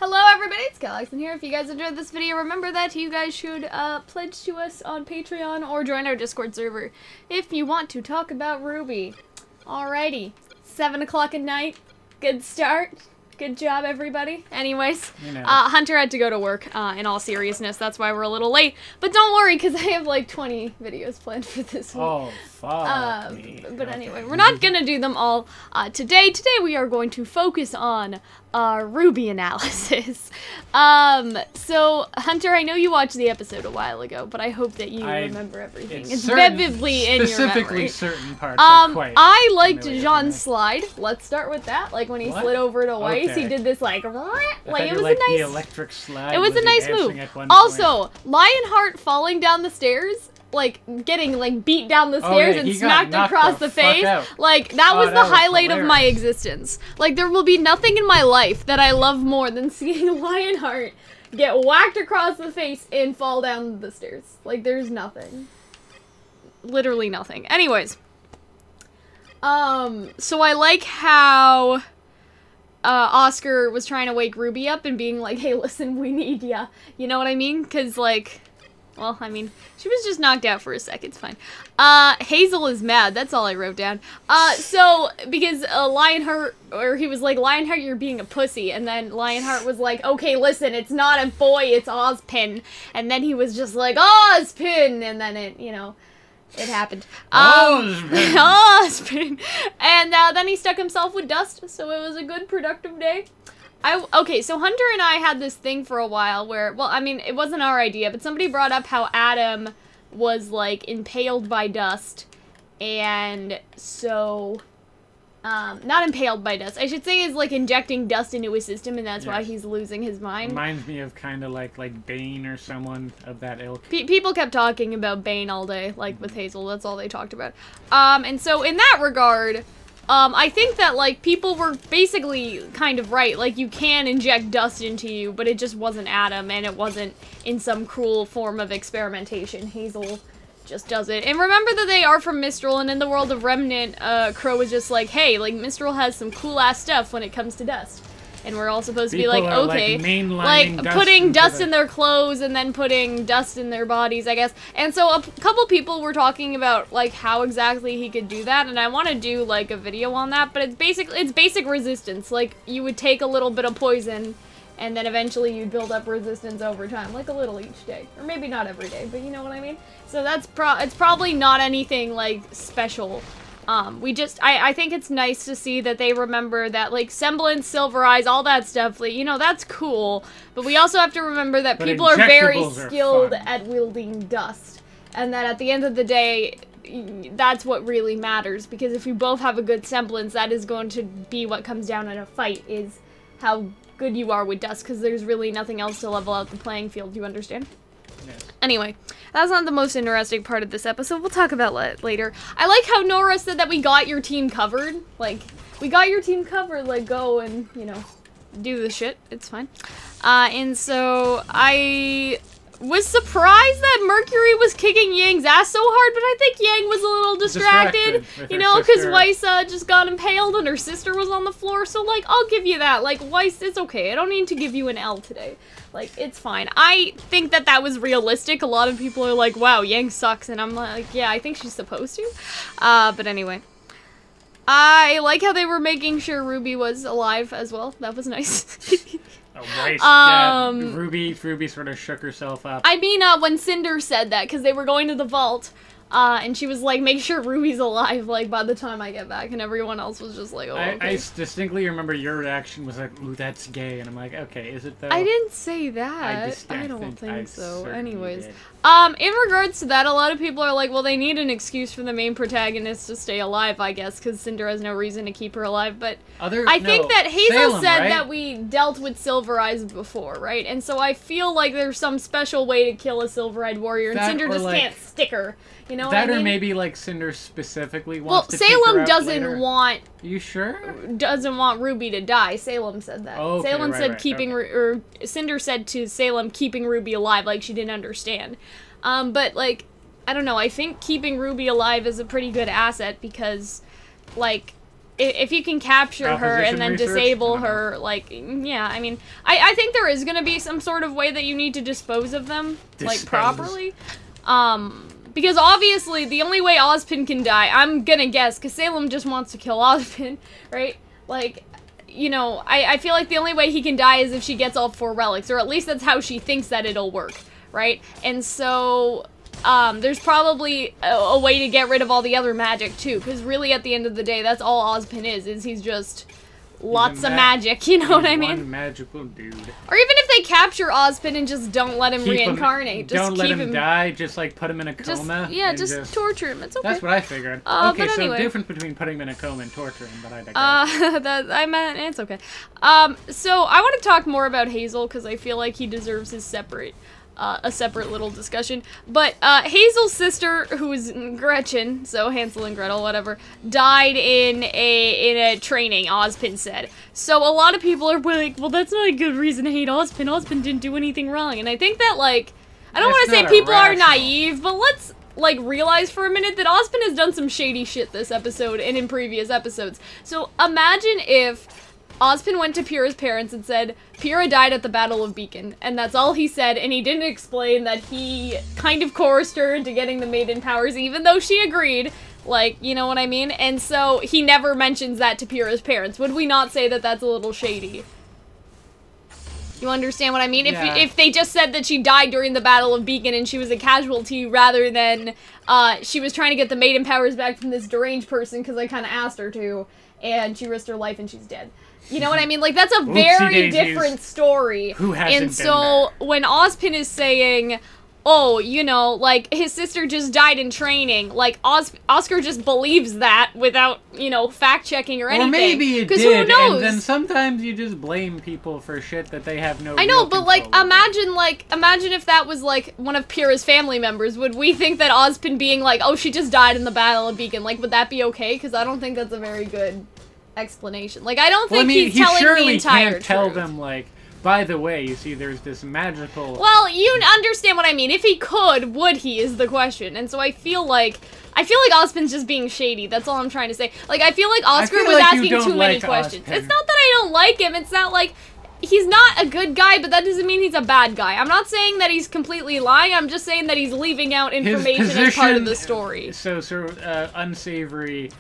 Hello everybody, it's Calxiyn here. If you guys enjoyed this video, remember that you guys should pledge to us on Patreon or join our Discord server if you want to talk about RWBY. Alrighty, 7 o'clock at night, good start. Good job, everybody. Anyways, You know. Hunter had to go to work, in all seriousness. That's why we're a little late. But don't worry, because I have like 20 videos planned for this week. Oh, fuck me. But Okay. anyway, we're not going to do them all today. Today we are going to focus on RWBY analysis. So, Hunter, I know you watched the episode a while ago, but I hope that you remember everything. It's vividly in your memory. Specifically certain parts are quite I liked familiar to Jean's me. slide. Let's start with that. Like when he What? slid over to Weiss, he Okay. did this like it I was thought you a liked nice the electric slide. it was a he nice dancing move. at one point? Also, Lionheart falling down the stairs, like getting like beat down the stairs yeah, and he got smacked knocked across the the fuck face. out. Like that was that the was highlight of my hilarious. existence. Like there will be nothing in my life that I love more than seeing Lionheart get whacked across the face and fall down the stairs. Like there's nothing. Literally nothing. Anyways. So I like how Oscar was trying to wake Ruby up and being like, hey, listen, we need ya. You know what I mean? Because, like, well, I mean, she was just knocked out for a sec. It's fine. Hazel is mad. That's all I wrote down. So, because Lionheart, or he was like, Lionheart, you're being a pussy. And then Lionheart was like, okay, listen, it's not a boy, it's Ozpin. And then he was just like, Ozpin! And then it, you know, it happened. Ozpin! Ozpin! And then he stuck himself with dust, so it was a good, productive day. Okay, so Hunter and I had this thing for a while where, well, I mean, it wasn't our idea, but somebody brought up how Adam was, like, impaled by dust, and so, not impaled by dust, I should say is, like, injecting dust into his system, and that's why Yes. he's losing his mind. Reminds me of kind of like Bane or someone of that ilk. People kept talking about Bane all day, like, with Hazel, that's all they talked about. And so, in that regard, I think that, like, people were basically kind of right. Like, you can inject dust into you, but it just wasn't Adam, and it wasn't in some cruel form of experimentation. Hazel just does it. And remember that they are from Mistral, and in the world of Remnant, Crow was just like, hey, like, Mistral has some cool-ass stuff when it comes to dust. And we're all supposed to be like, People are, okay, mainlining like dust putting into dust the- in their clothes and then putting dust in their bodies, I guess. And so a couple people were talking about like how exactly he could do that, and I want to do like a video on that. But it's basic resistance. Like you would take a little bit of poison, and then eventually you'd build up resistance over time, like a little each day, or maybe not every day, but you know what I mean. So that's it's probably not anything like special. I think it's nice to see that they remember that, like, Semblance, Silver Eyes, all that stuff, like, you know, that's cool, but we also have to remember that But people are very injectables are skilled fun. at wielding dust, and that at the end of the day, that's what really matters, because if you both have a good semblance, that is going to be what comes down in a fight, is how good you are with dust, because there's really nothing else to level out the playing field, you understand? Yes. Anyway, that's not the most interesting part of this episode. We'll talk about it later. I like how Nora said that we got your team covered. Like, we got your team covered. Like, go and, you know, do the shit. It's fine. And so, I was surprised that Mercury was kicking Yang's ass so hard, but I think Yang was a little distracted with you her know, because sister. Weiss just got impaled and her sister was on the floor, so, like, I'll give you that. Like, Weiss, it's okay. I don't need to give you an L today. Like, it's fine. I think that that was realistic. A lot of people are like, wow, Yang sucks, and I'm like, yeah, I think she's supposed to. But anyway. I like how they were making sure RWBY was alive as well. That was nice. Oh, right. Yeah, Ruby sort of shook herself up. I mean, when Cinder said that, because they were going to the vault, and she was like, make sure Ruby's alive, like, by the time I get back, and everyone else was just like, oh, okay. I distinctly remember your reaction was like, ooh, that's gay, and I'm like, okay, is it though? I didn't say that. I don't think so. certainly Anyways. did. In regards to that, a lot of people are like, well, they need an excuse for the main protagonist to stay alive, I guess, because Cinder has no reason to keep her alive, but I think that Hazel Salem, said right? that we dealt with Silver Eyes before, right? And so I feel like there's some special way to kill a Silver-Eyed warrior, and That Cinder or, just like, can't stick her. You know what That I mean? or maybe like Cinder specifically Well, wants to take her Salem out doesn't later. want You sure? RWBY to die. Salem said that. Oh, okay, Salem right, said right, keeping, okay. or Cinder said to Salem keeping RWBY alive, like she didn't understand. But like, I don't know. I think keeping RWBY alive is a pretty good asset because, like, if you can capture her and then disable her, like, yeah, I mean, I think there is gonna be some sort of way that you need to dispose of them, like, properly. Because obviously, the only way Ozpin can die, I'm gonna guess, because Salem just wants to kill Ozpin, right? Like, you know, I feel like the only way he can die is if she gets all 4 relics, or at least that's how she thinks that it'll work, right? And so, there's probably a way to get rid of all the other magic, too, because really, at the end of the day, that's all Ozpin is he's just lots of magic, you know what I mean? One magical dude. Or even if they capture Ozpin and just don't let him reincarnate. Don't let him die, just like put him in a coma. Just torture him, it's okay. That's what I figured. Okay, so anyway. Difference between putting him in a coma and torturing, but I digress. I meant, it's okay. So I want to talk more about Hazel, because I feel like he deserves his separate, a separate little discussion. But, Hazel's sister, who is Gretchen, so Hansel and Gretel, whatever, died in a training, Ozpin said. So a lot of people are like, well, that's not a good reason to hate Ozpin. Ozpin didn't do anything wrong. And I think that, like, I don't want to say people are naive, but let's, like, realize for a minute that Ozpin has done some shady shit this episode and in previous episodes. So imagine if Ozpin went to Pyrrha's parents and said, Pyrrha died at the Battle of Beacon, and that's all he said, and he didn't explain that he kind of coerced her into getting the Maiden powers, even though she agreed, like, you know what I mean? And so, he never mentions that to Pyrrha's parents. Would we not say that that's a little shady? You understand what I mean? Yeah. If they just said that she died during the Battle of Beacon and she was a casualty rather than, she was trying to get the Maiden powers back from this deranged person because I kind of asked her to, and she risked her life and she's dead. You know what I mean? Like, that's a very different story. Who hasn't and so, when Ozpin is saying, oh, you know, like, his sister just died in training, like, Oscar just believes that without, you know, fact-checking or anything. Or maybe it did, who knows? And then sometimes you just blame people for shit that they have no I know, but, like, imagine if that was, like, one of Pyrrha's family members. Would we think that Ozpin being like, oh, she just died in the Battle of Beacon, like, would that be okay? Because I don't think that's a very good explanation. Like, I don't think he's telling the entire truth. Tell them, like, by the way, you see, there's this magical... Well, you understand what I mean. If he could, would he, is the question. And so I feel like Ozpin's just being shady. That's all I'm trying to say. Like, I feel like Oscar was asking too many questions. It's not that I don't like him. It's not like... He's not a good guy, but that doesn't mean he's a bad guy. I'm not saying that he's completely lying. I'm just saying that he's leaving out information as part of the story. So unsavory...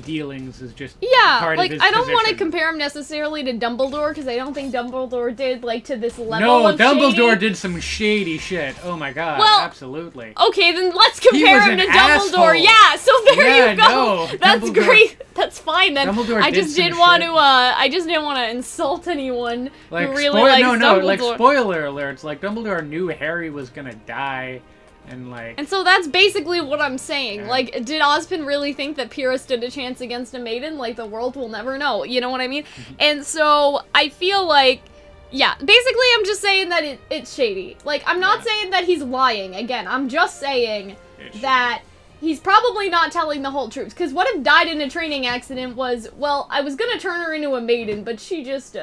dealings is just part of his I don't want to compare him necessarily to Dumbledore, because I don't think Dumbledore did, like, to this level of Dumbledore shady. did some shady shit. Oh my god, well, absolutely. Okay, then let's compare him to Dumbledore. Asshole. Yeah, so there you go. No, that's great. That's fine then. I just didn't want to insult anyone like, who really likes Dumbledore. Like, spoiler alerts, like, Dumbledore knew Harry was gonna die. And so that's basically what I'm saying. Yeah. Like, did Ozpin really think that Pyrrha stood a chance against a Maiden? Like, the world will never know. You know what I mean? And so, I feel like, yeah, basically I'm just saying that it's shady. Like, I'm not saying that he's lying. Again, I'm just saying that he's probably not telling the whole truth. Because what if died in a training accident was, well, I was gonna turn her into a Maiden, but she just,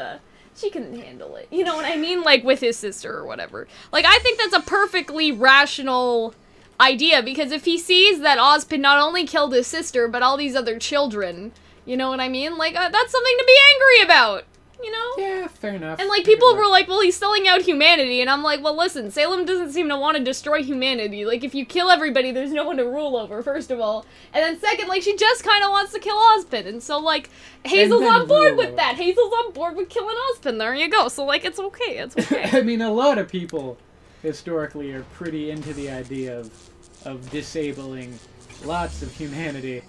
she couldn't handle it. You know what I mean? Like, with his sister or whatever. Like, I think that's a perfectly rational idea, because if he sees that Ozpin not only killed his sister, but all these other children, you know what I mean? Like, that's something to be angry about, you know? Yeah, fair enough. And, like, people were like, well, he's selling out humanity, and I'm like, well, listen, Salem doesn't seem to want to destroy humanity. Like, if you kill everybody, there's no one to rule over, first of all. And then second, like, she just kind of wants to kill Ozpin, and so, like, Hazel's on board with that. Hazel's on board with killing Ozpin. There you go. So, like, it's okay. It's okay. I mean, a lot of people, historically, are pretty into the idea of disabling lots of humanity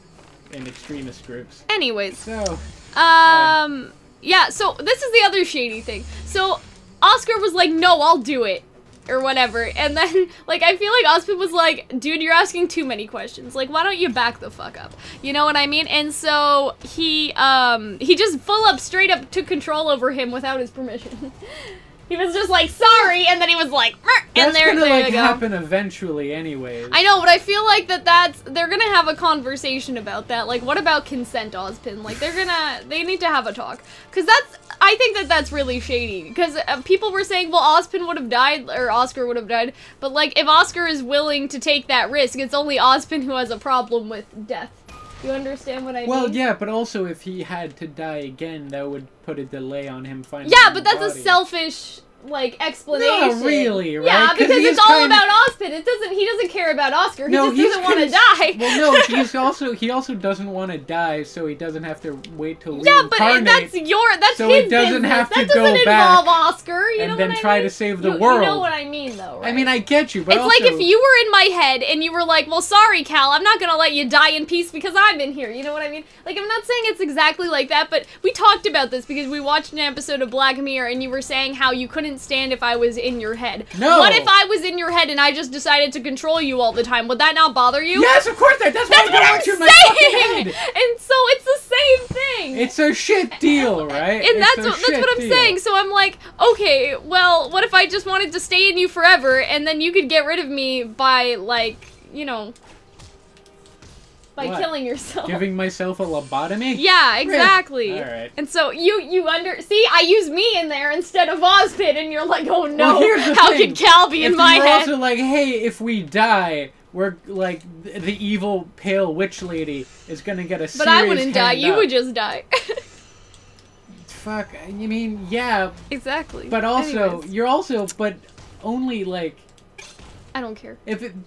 in extremist groups. Anyways. So, yeah, so this is the other shady thing. So, Oscar was like, no, I'll do it. Or whatever. And then, like, I feel like Ozpin was like, dude, you're asking too many questions. Like, why don't you back the fuck up? You know what I mean? And so, he just straight up took control over him without his permission. He was just like, sorry, and then he was like, and there you go. Happen eventually anyways. I know, but I feel like they're gonna have a conversation about that. Like, what about consent, Ozpin? Like, they need to have a talk. Because I think that's really shady. Because people were saying, well, Ozpin would have died, or Oscar would have died. But, like, if Oscar is willing to take that risk, it's only Ozpin who has a problem with death. You understand what I Well, mean? yeah, but also if he had to die again, that would put a delay on him finding. Yeah, but that's body. a selfish like explanation. Not really, right? Yeah, because it's all kinda... about Ozpin. He doesn't care about Oscar. He no, just doesn't want to die. Well, no, he also doesn't want to die, so he doesn't have to wait till yeah, but reincarnate. that's so his it doesn't business. have to that go doesn't back involve Oscar. You know and then what I try mean? to save the world. You know what I mean, though, right? I mean, I get you, but it's also... like if you were in my head and you were like, well, sorry, Cal, I'm not gonna let you die in peace because I'm in here. You know what I mean? Like, I'm not saying it's exactly like that, but we talked about this because we watched an episode of Black Mirror and you were saying how you couldn't stand if I was in your head. No! What if I was in your head and I just decided to control you all the time? Would that not bother you? Yes, of course, that's why I don't want you in my fucking head! And so it's the same thing! It's a shit deal, right? And that's what I'm saying. So I'm like, okay, well, what if I just wanted to stay in you forever and then you could get rid of me by, like, you know, by killing yourself. Giving myself a lobotomy? Yeah, exactly. Really? Alright. And so see, I use me in there instead of Ozpin, and you're like, oh no, well, how could Cal be in my head? You're also like, hey, if we die, we're like, the evil pale witch lady is gonna get a serious But I wouldn't die, you up. would just die. Fuck, you mean, yeah. Exactly. But also, Anyways. you're also, but only like... I don't care.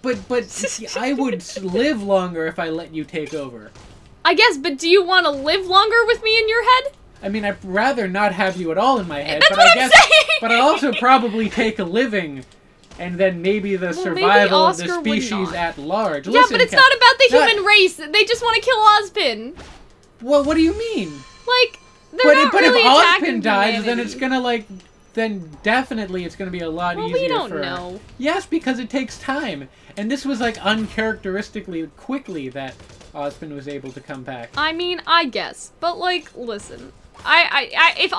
But I would live longer if I let you take over. I guess, but do you want to live longer with me in your head? I mean, I'd rather not have you at all in my head. That's but what I I'm guess, saying! But I'd also probably take a living, and then maybe the survival of the species at large. Yeah, Listen, but it's not about the human race. They just want to kill Ozpin. Well, what do you mean? Like, they're not really attacking if Ozpin dies, humanity. then it's gonna like... Then definitely it's gonna be a lot easier we don't for... know. Yes, because it takes time. And this was like uncharacteristically quickly that Ozpin was able to come back. I mean, I guess. But like, listen. If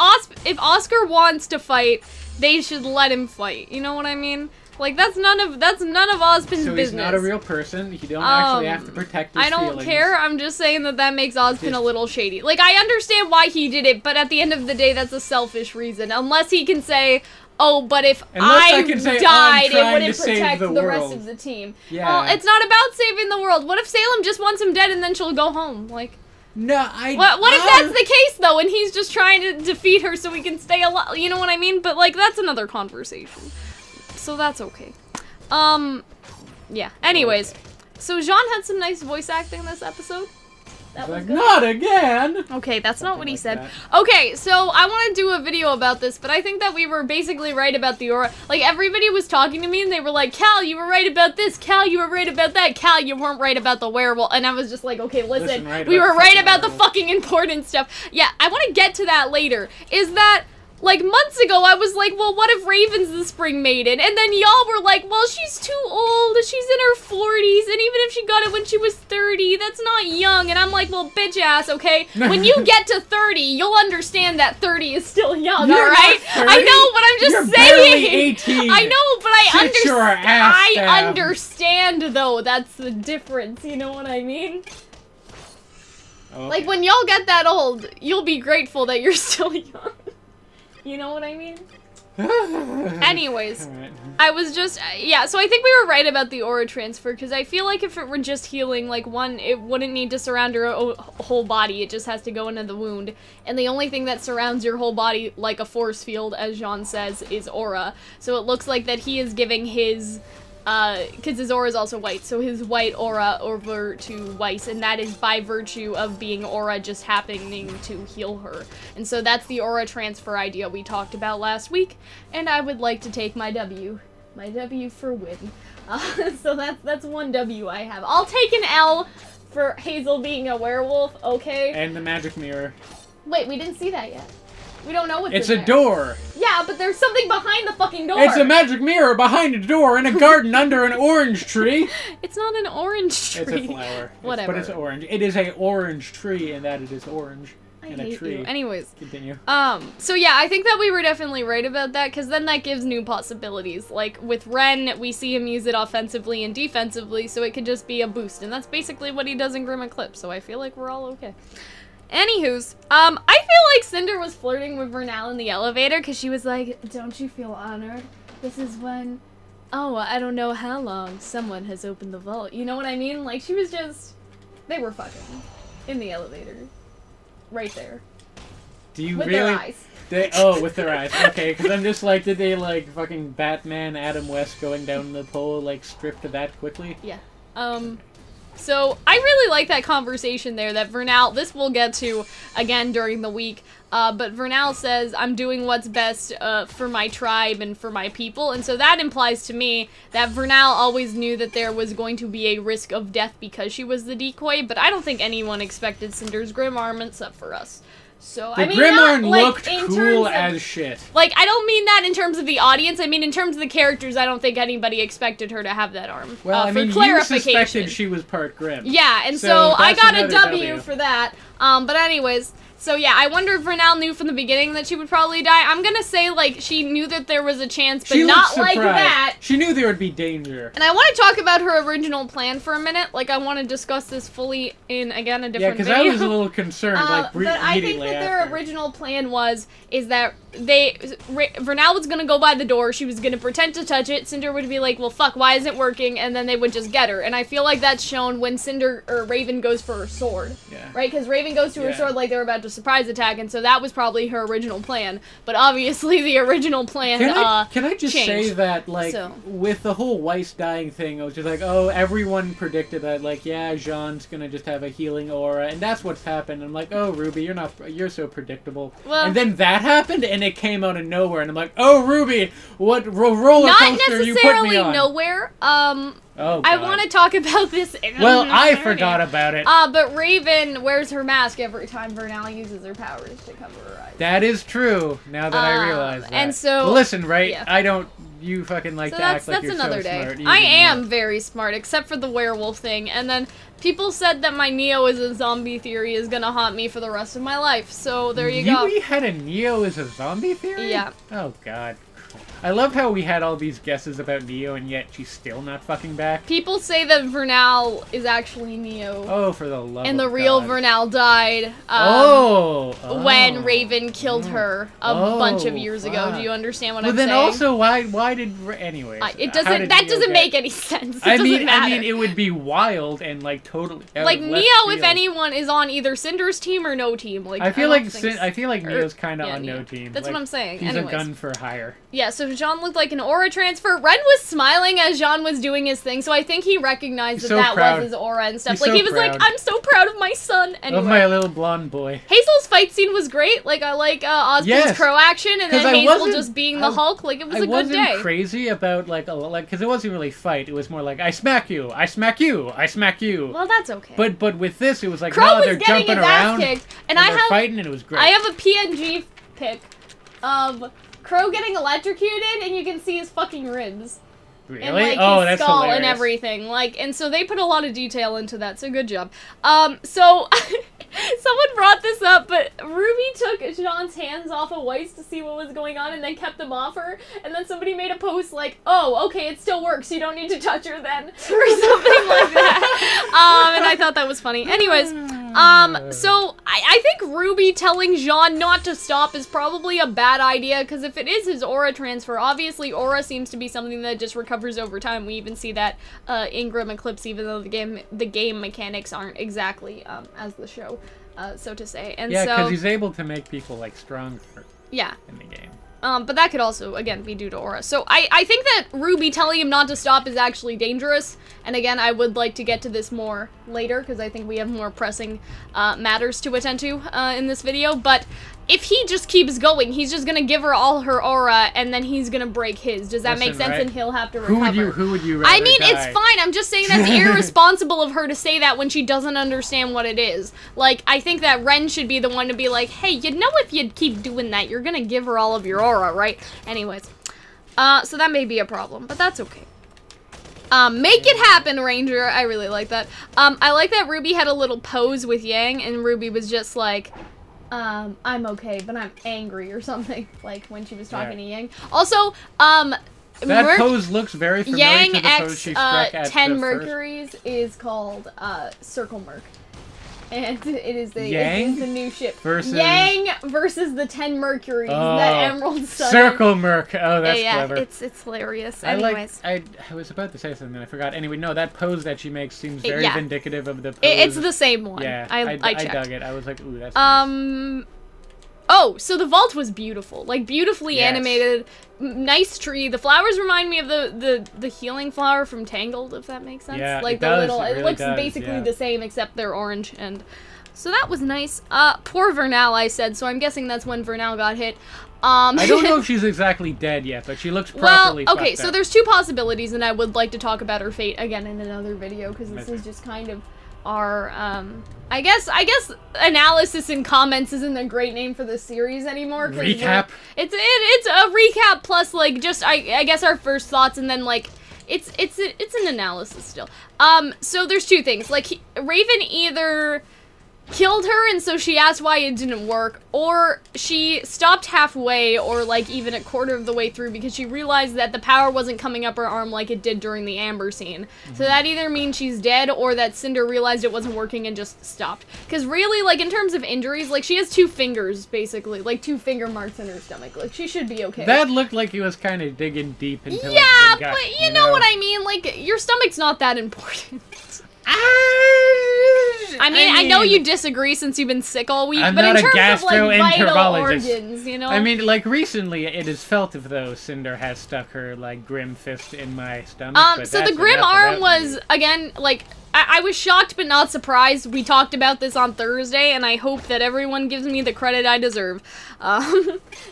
Oscar wants to fight, they should let him fight. You know what I mean? Like, that's none of Ozpin's business. So he's not a real person. You don't actually have to protect his feelings. I don't care. I'm just saying that makes Ozpin a little shady. Like, I understand why he did it, but at the end of the day, that's a selfish reason. Unless he can say, oh, but if I died, it wouldn't protect the rest of the team. Yeah. Well, it's not about saving the world. What if Salem just wants him dead and then she'll go home? Like... No, What if that's the case, though, and he's just trying to defeat her so he can stay alive? You know what I mean? But, like, that's another conversation. So that's okay. Yeah. Anyways, so Jean had some nice voice acting this episode. That was good. Not again! Okay, that's not what he said. That. Okay, so I want to do a video about this, but I think that we were basically right about the aura. Like, everybody was talking to me, and they were like, Cal, you were right about this. Cal, you were right about that. Cal, you weren't right about the werewolf. And I was just like, okay, listen we were right about the fucking important stuff. Yeah, I want to get to that later. Is that... Like, months ago, I was like, well, what if Raven's the Spring Maiden? And then y'all were like, well, she's too old, she's in her 40s, and even if she got it when she was 30, that's not young. And I'm like, well, bitch ass, okay? When you get to 30, you'll understand that 30 is still young, alright? I know, but I'm just saying. Barely 18. I know, but Sit your ass down. I understand, though, that's the difference, you know what I mean? Okay. Like, when y'all get that old, you'll be grateful that you're still young. You know what I mean? Anyways, right. I was just, yeah, so I think we were right about the aura transfer, because I feel like if it were just healing, like, one, it wouldn't need to surround your whole body, it just has to go into the wound, and the only thing that surrounds your whole body, like a force field, as Jean says, is aura. So it looks like that he is giving his... because his aura is also white, so his white aura over to Weiss, and that is by virtue of being aura just happening to heal her. And so that's the aura transfer idea we talked about last week, and I would like to take my W. My W for win. So that's one W I have. I'll take an L for Hazel being a werewolf, okay? And the magic mirror. Wait, we didn't see that yet. We don't know what's It's in a there. door. Yeah, but there's something behind the fucking door. It's a magic mirror behind a door in a garden under an orange tree. It's not an orange tree. It's a flower. Whatever. But it's orange. It is a orange tree in that it is orange. I and a hate tree. you. Anyways. Continue. So yeah, I think that we were definitely right about that, because then that gives new possibilities. Like, with Ren, we see him use it offensively and defensively, so it could just be a boost, and that's basically what he does in Grim Eclipse, so I feel like we're all okay. Anywho's, I feel like Cinder was flirting with Vernal in the elevator, because she was like, don't you feel honored? This is when, oh, I don't know how long, someone has opened the vault. You know what I mean? Like, she was just, they were fucking. In the elevator. Right there. Do you With really? their eyes. With their eyes. Okay, because I'm just like, did they like fucking Batman, Adam West going down the pole, like strip to that quickly? Yeah. So I really like that conversation there that Vernal, this we'll get to again during the week, but Vernal says, I'm doing what's best for my tribe and for my people, and so that implies to me that Vernal always knew that there was going to be a risk of death because she was the decoy, but I don't think anyone expected Cinder's grim arm except for us. So, the I mean, Grim not, Arm like, looked in cool terms of, as shit. Like, I don't mean that in terms of the audience. I mean in terms of the characters. I don't think anybody expected her to have that arm. Well, I mean, you suspected she was part Grim. Yeah, and so I that's got a another W for that. But anyways, so yeah, I wonder if Vernal knew from the beginning that she would probably die. I'm gonna say, like, she knew that there was a chance, but not like that. She knew there would be danger. And I want to talk about her original plan for a minute. Like, I want to discuss this fully in, again, a different video. Yeah, because I was a little concerned, like, but I think that their original plan is that Vernal was gonna go by the door, she was gonna pretend to touch it, Cinder would be like, well, fuck, why isn't it working? And then they would just get her. And I feel like that's shown when Raven goes for her sword. Yeah. Right? Because Raven goes to her sword like they were about to surprise attack, and so that was probably her original plan. But obviously the original plan Can I just changed. say that, like, with the whole Weiss dying thing, I was just like, oh, everyone predicted that, like, yeah, Jean's gonna just have a healing aura, and that's what's happened. I'm like, oh, RWBY, you're so predictable. Well, and then that happened, and it came out of nowhere, and I'm like, oh, RWBY, what roller coaster you put me on? Not necessarily nowhere. Oh, God. I want to talk about this. Well, I forgot about it. But Raven wears her mask every time Vernal uses her powers to cover her eyes. That is true, now that I realize that. And so... Well, listen, right? Yeah. I don't... You fucking like to act like you're so smart. I am very smart, except for the werewolf thing. And then people said that my Neo is a zombie theory is gonna haunt me for the rest of my life. So there you go. You had a Neo as a zombie theory? Yeah. Oh, God. I love how we had all these guesses about Neo, and yet she's still not fucking back. People say that Vernal is actually Neo. Oh, for the love of And the real Vernal died when Raven killed her a bunch of years ago. Do you understand what I'm saying? Well, then also, why did... Anyways. It doesn't... That doesn't make any sense. I mean, it would be wild and, like, totally... Like, Neo, if anyone, is on either Cinder's team or no team. Like, I feel like Neo's kind of on no team. That's what I'm saying. He's a gun for hire. Yeah, so Jean looked like an aura transfer. Ren was smiling as Jean was doing his thing, so I think he recognized that was his aura and stuff. Like, he was like, I'm so proud of my son. Anyway. Of my little blonde boy. Hazel's fight scene was great. Like, I like Osborn's crow action, and then Hazel just being the Hulk. Like, it was a good day. I wasn't crazy about, like, because it wasn't really fight. It was more like, I smack you, I smack you, I smack you. Well, that's okay. But with this, it was like, Crow no, they're jumping around, kicked, and they're fighting, and it was great. I have a PNG pic of Crow getting electrocuted, and you can see his fucking ribs. Really? And, like, his that's skull hilarious. and everything. Like, and so they put a lot of detail into that, so good job. So, someone brought this up, but RWBY took Jean's hands off of Weiss to see what was going on and then kept them off her, and then somebody made a post like, oh, okay, it still works, you don't need to touch her then, or something like that. And I thought that was funny. Anyways, so I think RWBY telling Jean not to stop is probably a bad idea, because if it is his aura transfer, obviously aura seems to be something that just recovers over time. We even see that in Grim Eclipse, even though the game mechanics aren't exactly as the show, so to say. And yeah, because he's able to make people, like, stronger in the game. But that could also, again, be due to aura. So I think that RWBY telling him not to stop is actually dangerous. And again, I would like to get to this more later, because I think we have more pressing matters to attend to in this video. But if he just keeps going, he's just gonna give her all her aura, and then he's gonna break his. Does that make sense? Right? And he'll have to recover. Who would you rather I mean, die? it's fine. I'm just saying that's irresponsible of her to say that when she doesn't understand what it is. Like, I think that Ren should be the one to be like, hey, you know, if you keep doing that, you're gonna give her all of your aura, right? Anyways. So that may be a problem, but that's okay. Make it happen, Ranger. I really like that. I like that RWBY had a little pose with Yang, and RWBY was just like, I'm okay, but I'm angry or something, like when she was talking to Yang. Also, that pose looks very familiar Yang to the pose she struck at 10 the Mercuries is called, Circle Merc. And it is the new ship. Versus... Yang versus the 10 Mercuries that Emerald Sun. Circle Merc. Oh, that's clever. It's hilarious. Anyways. I was about to say something, I forgot. Anyway, no, that pose that she makes seems very vindicative of the pose. It's the same one. Yeah, I checked. I dug it. I was like, ooh, that's nice. Oh, so the vault was beautiful. Like, beautifully animated. Nice tree. The flowers remind me of the healing flower from Tangled, if that makes sense. Yeah, like it does. it really looks does, basically the same, except they're orange. And so that was nice. Poor Vernal, I said, so I'm guessing that's when Vernal got hit. I don't know if she's exactly dead yet, but she looks properly fucked okay, so up. there's two possibilities, and I would like to talk about her fate again in another video, because this is just kind of our, I guess analysis and comments isn't a great name for this series anymore. Recap? It's a recap plus, like, just, I guess our first thoughts, and then, like, it's an analysis still. So there's two things. Like, Raven either killed her, and so she asked why it didn't work, or she stopped halfway, or like even a quarter of the way through, because she realized that the power wasn't coming up her arm like it did during the Amber scene. So that either means she's dead, or that Cinder realized it wasn't working and just stopped. Because really, like, in terms of injuries, like, she has 2 fingers, basically, like 2 finger marks in her stomach. Like, she should be okay. That looked like he was kind of digging deep into, like, the gut, but you know what I mean? Like, your stomach's not that important. I mean, I know you disagree since you've been sick all week, but in terms of, like, vital organs, you know? I mean, like, recently it is felt as though Cinder has stuck her, like, grim fist in my stomach. So the grim arm was, again, like, I was shocked but not surprised. We talked about this on Thursday, and I hope that everyone gives me the credit I deserve.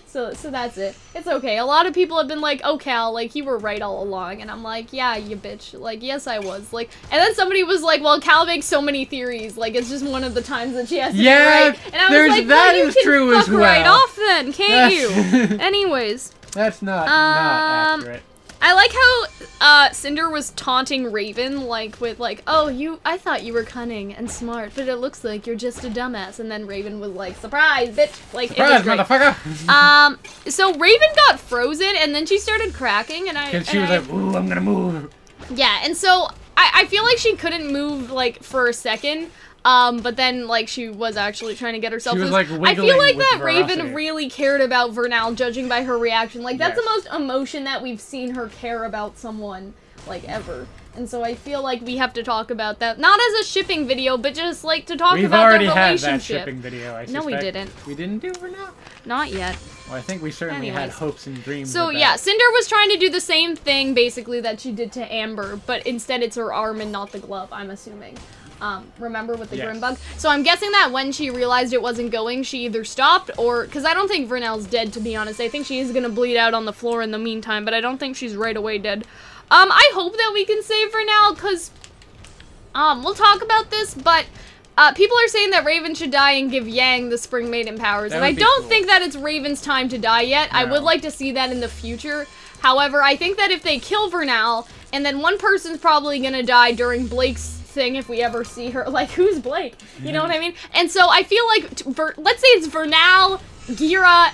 So that's it. It's okay. A lot of people have been like, oh, Cal, like, you were right all along. And I'm like, yeah, you bitch. Like, yes, I was. Like, and then somebody was like, well, Cal makes so many theories. Like, it's just one of the times that she has to be right. And I was like, well, you can fuck right off then, can't you? Anyways. That's not accurate. I like how Cinder was taunting Raven, like, with, like, oh, I thought you were cunning and smart, but it looks like you're just a dumbass. And then Raven was like, surprise, bitch! Like, surprise, motherfucker! So Raven got frozen, and then she started cracking, and she was like, ooh, I'm gonna move. Yeah, and so I feel like she couldn't move, like, for a second. But then, like, she was actually trying to get herself loose. Like, I feel like that ferocity. Raven really cared about Vernal, judging by her reaction. Like, that's the most emotion that we've seen her care about someone, like, ever. And so I feel like we have to talk about that. Not as a shipping video, but just, like, to talk about the relationship. We've already had that shipping video, I suspect. No, we didn't. We didn't do Vernal? Not yet. Well, I think we certainly had hopes and dreams. So, yeah, Cinder was trying to do the same thing, basically, that she did to Amber, but instead it's her arm and not the glove, I'm assuming. Remember with the Grim Bug? So I'm guessing that when she realized it wasn't going, she either stopped or... Because I don't think Vernal's dead, to be honest. I think she is going to bleed out on the floor in the meantime, but I don't think she's right away dead. I hope that we can save Vernal, because... we'll talk about this, but... people are saying that Raven should die and give Yang the Spring Maiden powers, and I don't think that it's Raven's time to die yet. No. I would like to see that in the future. However, I think that if they kill Vernal, and then one person's probably gonna die during Blake's thing if we ever see her. Like, who's Blake? You know what I mean? And so I feel like, let's say it's Vernal, Gira,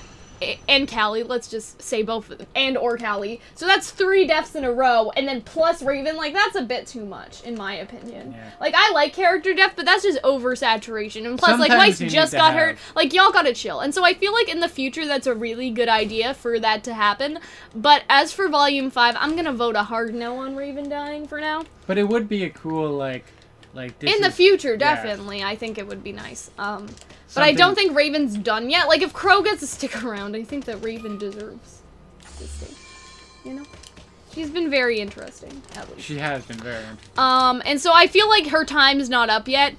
and Callie. Let's just say both, or Callie. So that's 3 deaths in a row, and then plus Raven. Like, that's a bit too much, in my opinion. Yeah. Like, I like character death, but that's just oversaturation. And plus, sometimes, like, Weiss just got hurt. Like, y'all gotta chill. And so I feel like in the future, that's a really good idea for that to happen. But as for Volume 5, I'm gonna vote a hard no on Raven dying for now. But it would be a cool, like in the future, definitely. Yeah. I think it would be nice. But I don't think Raven's done yet. Like, if Crow gets to stick around, I think that Raven deserves to stay. You know? She's been very interesting, at least. She has been very interesting. And so I feel like her time's not up yet.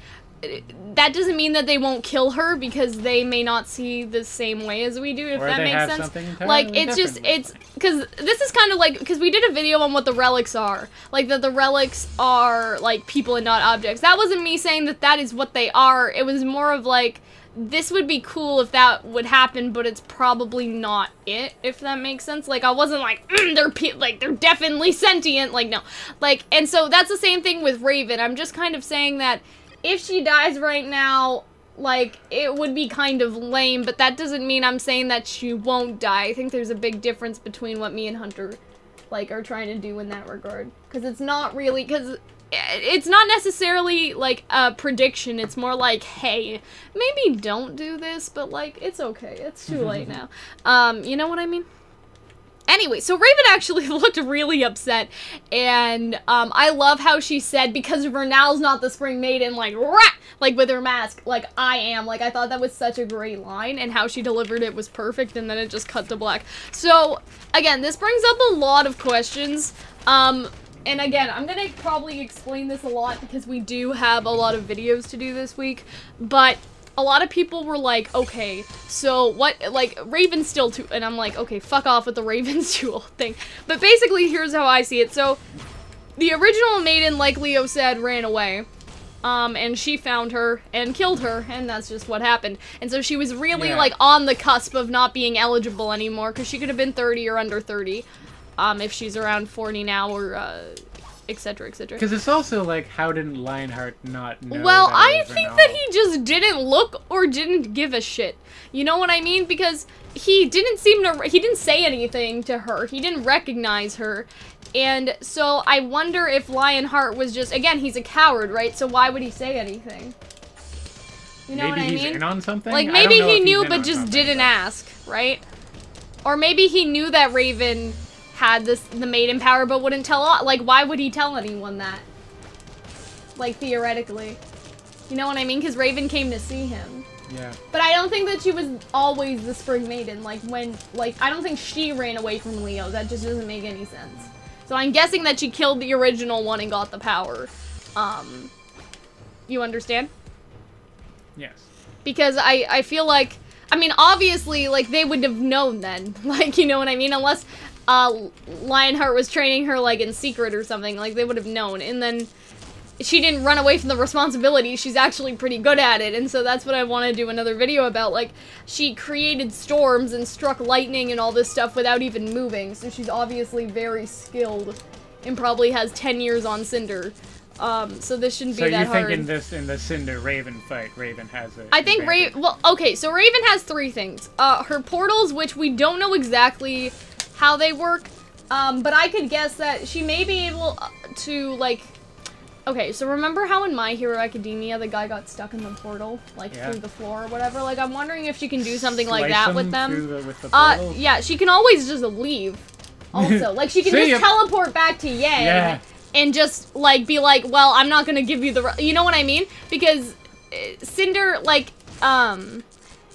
That doesn't mean that they won't kill her, because they may not see the same way as we do, if that makes sense. Like, it's because this is kind of like, because we did a video on what the relics are. Like, that the relics are, like, people and not objects. That wasn't me saying that that is what they are. It was more of, like, this would be cool if that would happen, but it's probably not it, if that makes sense. Like, I wasn't like, they're definitely sentient. Like, no. Like, and so that's the same thing with Raven. I'm just kind of saying that if she dies right now, like, it would be kind of lame, but that doesn't mean I'm saying that she won't die. I think there's a big difference between what me and Hunter, like, are trying to do in that regard. Because it's not really, because it's not necessarily, like, a prediction. It's more like, hey, maybe don't do this, but, like, it's okay. It's too late now. You know what I mean? Anyway, so Raven actually looked really upset, and, I love how she said, because Vernal's not the Spring Maiden, like, rah! Like, with her mask, like, I am. Like, I thought that was such a great line, and how she delivered it was perfect, and then it just cut to black. So, again, this brings up a lot of questions, and again, I'm gonna probably explain this a lot because we do have a lot of videos to do this week, but a lot of people were like, okay, so what, like, Raven's still too, and I'm like, okay, fuck off with the Raven's too old thing. But basically, here's how I see it. So, the original Maiden, like Leo said, ran away, and she found her and killed her, and that's just what happened. And so she was really, like, on the cusp of not being eligible anymore, because she could have been 30 or under 30. If she's around 40 now, or, etc., etc. Because it's also like, how didn't Lionheart not know? Well, I think that he just didn't look or didn't give a shit. You know what I mean? Because he didn't seem to, he didn't say anything to her. He didn't recognize her. And so I wonder if Lionheart was just, again, he's a coward, right? So why would he say anything? You know what I mean? Maybe he's in on something? Like, maybe he knew but just didn't ask, right? Or maybe he knew that Raven had the Maiden power, but wouldn't tell, like, why would he tell anyone that? Like, theoretically. You know what I mean? Because Raven came to see him. Yeah. But I don't think that she was always the Spring Maiden, like, when, like, I don't think she ran away from Leo. That just doesn't make any sense. So I'm guessing that she killed the original one and got the power. You understand? Yes. Because I feel like, I mean, obviously, like, they would have known then. Like, you know what I mean? Unless Lionheart was training her, like, in secret or something, like, they would have known. And then she didn't run away from the responsibility. She's actually pretty good at it, and so that's what I want to do another video about. Like, she created storms and struck lightning and all this stuff without even moving, so she's obviously very skilled and probably has 10 years on Cinder. So this shouldn't be that hard. So you think in the Cinder Raven fight, Raven has it? I think well, okay, so Raven has 3 things. Her portals, which we don't know exactly how they work, but I could guess that she may be able to, like, okay, so remember how in My Hero Academia the guy got stuck in the portal, like, through the floor or whatever? Like, I'm wondering if she can do something like that with them. With the portals? Yeah, she can always just leave, also. Like, she can just teleport back to Yang and just, like, be like, well, I'm not gonna give you the, you know what I mean? Because Cinder, like,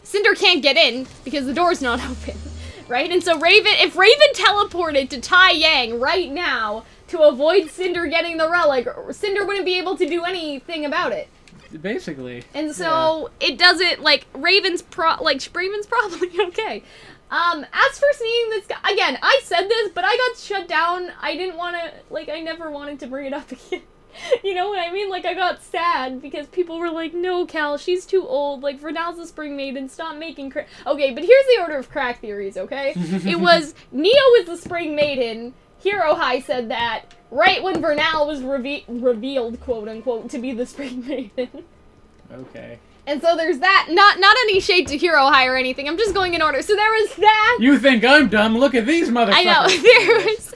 Cinder can't get in because the door's not open. Right? And so Raven, if Raven teleported to Tai Yang right now to avoid Cinder getting the relic, Cinder wouldn't be able to do anything about it. Basically. And so it doesn't, like, Raven's probably okay. As for seeing this guy, again, I said this, but I got shut down. I didn't want to, like, I never wanted to bring it up again. You know what I mean? Like, I got sad because people were like, no, Cal, she's too old. Like, Vernal's the Spring Maiden. Stop making crack. Okay, but here's the order of crack theories, okay? It was, Neo is the Spring Maiden. Hero High said that right when Vernal was revealed, quote-unquote, to be the Spring Maiden. Okay. And so there's that. Not any shade to Hero High or anything. I'm just going in order. So there was that. You think I'm dumb? Look at these motherfuckers. I know. There was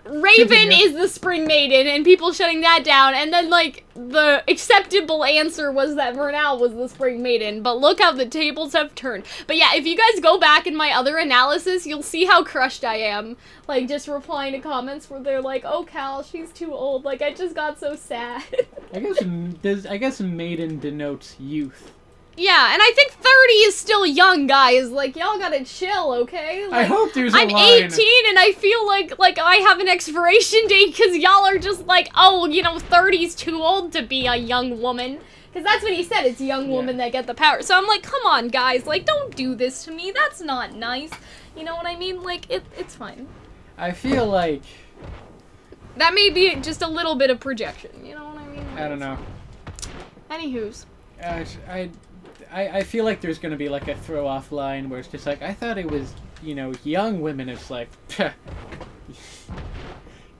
Raven is the Spring Maiden, and people shutting that down. And then, like, the acceptable answer was that Vernal was the Spring Maiden. But look how the tables have turned. But yeah, if you guys go back in my other analysis, you'll see how crushed I am. Like, just replying to comments where they're like, oh, Cal, she's too old. Like, I just got so sad. I guess Maiden denotes youth. Yeah, and I think 30 is still young, guys. Like, y'all gotta chill, okay? Like, I hope there's a I'm 18 and I feel like I have an expiration date because y'all are just like, oh, you know, 30's too old to be a young woman. Because that's what he said, it's young women that get the power. So I'm like, come on, guys, like, don't do this to me. That's not nice. You know what I mean? Like, it's fine. I feel like... that may be just a little bit of projection, you know what I mean? Like, I don't know. Anywho's. I feel like there's gonna be like a throw-off line where it's just like, I thought it was, you know, young women. It's like,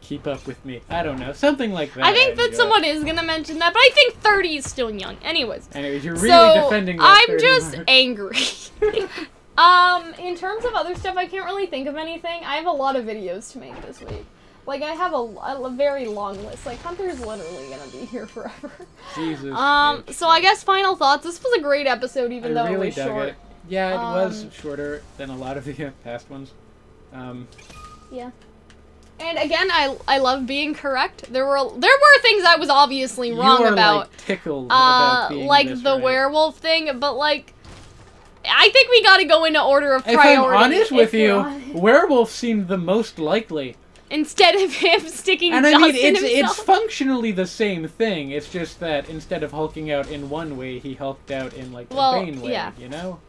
keep up with me. I don't know, something like that. I think that someone is gonna mention that, but I think 30 is still young. Anyways, you're really defending that. I'm just angry. In terms of other stuff, I can't really think of anything. I have a lot of videos to make this week. Like, I have a very long list. Like, Hunter's literally gonna be here forever. Jesus. So I guess final thoughts. This was a great episode, even though really it was short. It. Yeah, it was shorter than a lot of the past ones. Yeah. And again, I love being correct. There were things I was obviously wrong about. Like, tickled about being like this the right. werewolf thing, but like, I think we gotta go into order of priority. If I'm honest with you, werewolf seemed the most likely. Instead of him sticking and dust I mean, in himself. it's functionally the same thing. It's just that instead of hulking out in one way, he hulked out in like the Bane way. Yeah. You know.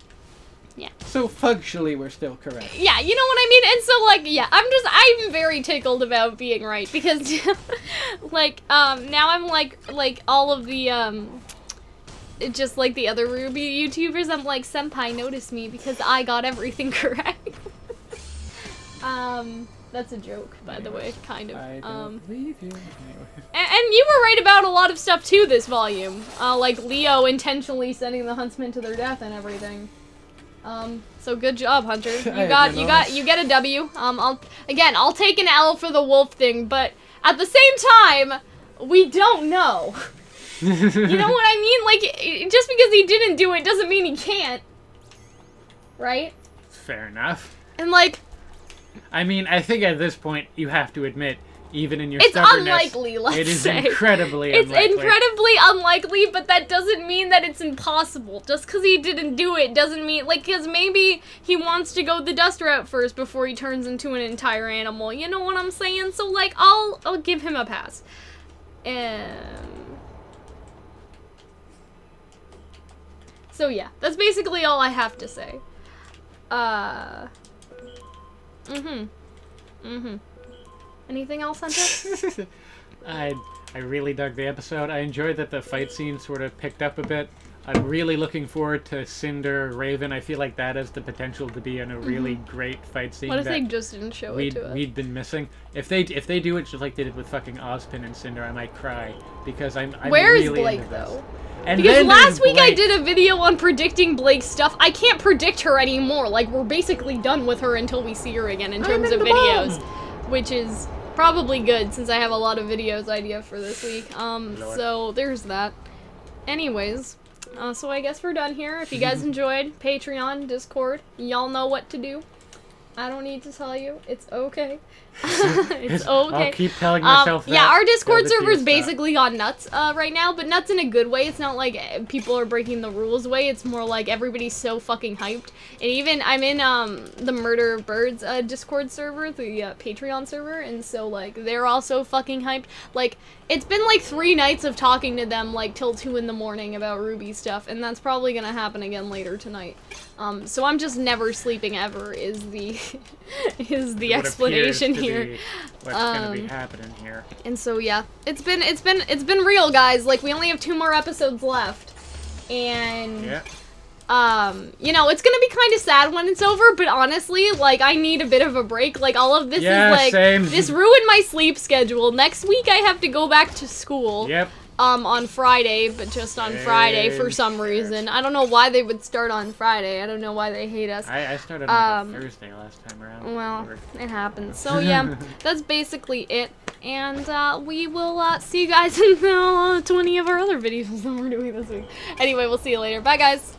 Yeah. So functionally, we're still correct. Yeah, you know what I mean? And so, like, yeah, I'm very tickled about being right, because, like, now I'm, like, all of the, just like the other RWBY YouTubers, I'm like, Senpai, notice me, because I got everything correct. That's a joke, by the way, kind of. I don't believe you. And you were right about a lot of stuff, too, this volume. Like, Leo intentionally sending the huntsmen to their death and everything. So good job, Hunter. You get a W. I'll take an L for the wolf thing, but at the same time, we don't know. You know what I mean? Like, just because he didn't do it doesn't mean he can't. Right? Fair enough. And like, I mean, I think at this point, you have to admit, even in your it's stubbornness, unlikely, let's it is say. incredibly it's unlikely. It's incredibly unlikely, but that doesn't mean that it's impossible. Just because he didn't do it doesn't mean, like, because maybe he wants to go the dust route first before he turns into an entire animal. You know what I'm saying? So, like, I'll give him a pass. So, yeah. That's basically all I have to say. Anything else, Hunter? I really dug the episode. I enjoyed that the fight scene sort of picked up a bit. I'm really looking forward to Cinder Raven. I feel like that has the potential to be in a really great fight scene. What if they just didn't show it to us? We'd been missing. If they do it just like they did with fucking Ozpin and Cinder, I might cry because I'm Where's really Blake into this. though? And because last week I did a video on predicting Blake's stuff. I can't predict her anymore. Like, we're basically done with her until we see her again in terms of videos. Which is probably good, since I have a lot of videos idea for this week. So there's that. Anyways, so I guess we're done here. If you guys enjoyed, Patreon, Discord, y'all know what to do. I don't need to tell you. It's okay. It's okay. I'll keep telling myself that. Yeah, our Discord server's basically gone nuts right now, but nuts in a good way. It's not like people are breaking the rules way. It's more like everybody's so fucking hyped. And even, I'm in the Murder of Birds Discord server, the Patreon server, and so, like, they're also fucking hyped. Like, it's been, like, 3 nights of talking to them, like, till 2 in the morning about RWBY stuff, and that's probably gonna happen again later tonight. So I'm just never sleeping ever is the explanation here. What's gonna be happening here. And so yeah, it's been real, guys. Like, we only have 2 more episodes left, and you know, it's gonna be kind of sad when it's over. But honestly, like, I need a bit of a break. Like, all of this is like this ruined my sleep schedule. Next week I have to go back to school. Yep. On Friday, but just on Friday for some reason. I don't know why they would start on Friday. I don't know why they hate us. I started on Thursday last time around. Well, it happens. So yeah, that's basically it. And we will see you guys in 20 of our other videos that we're doing this week. Anyway, we'll see you later. Bye, guys.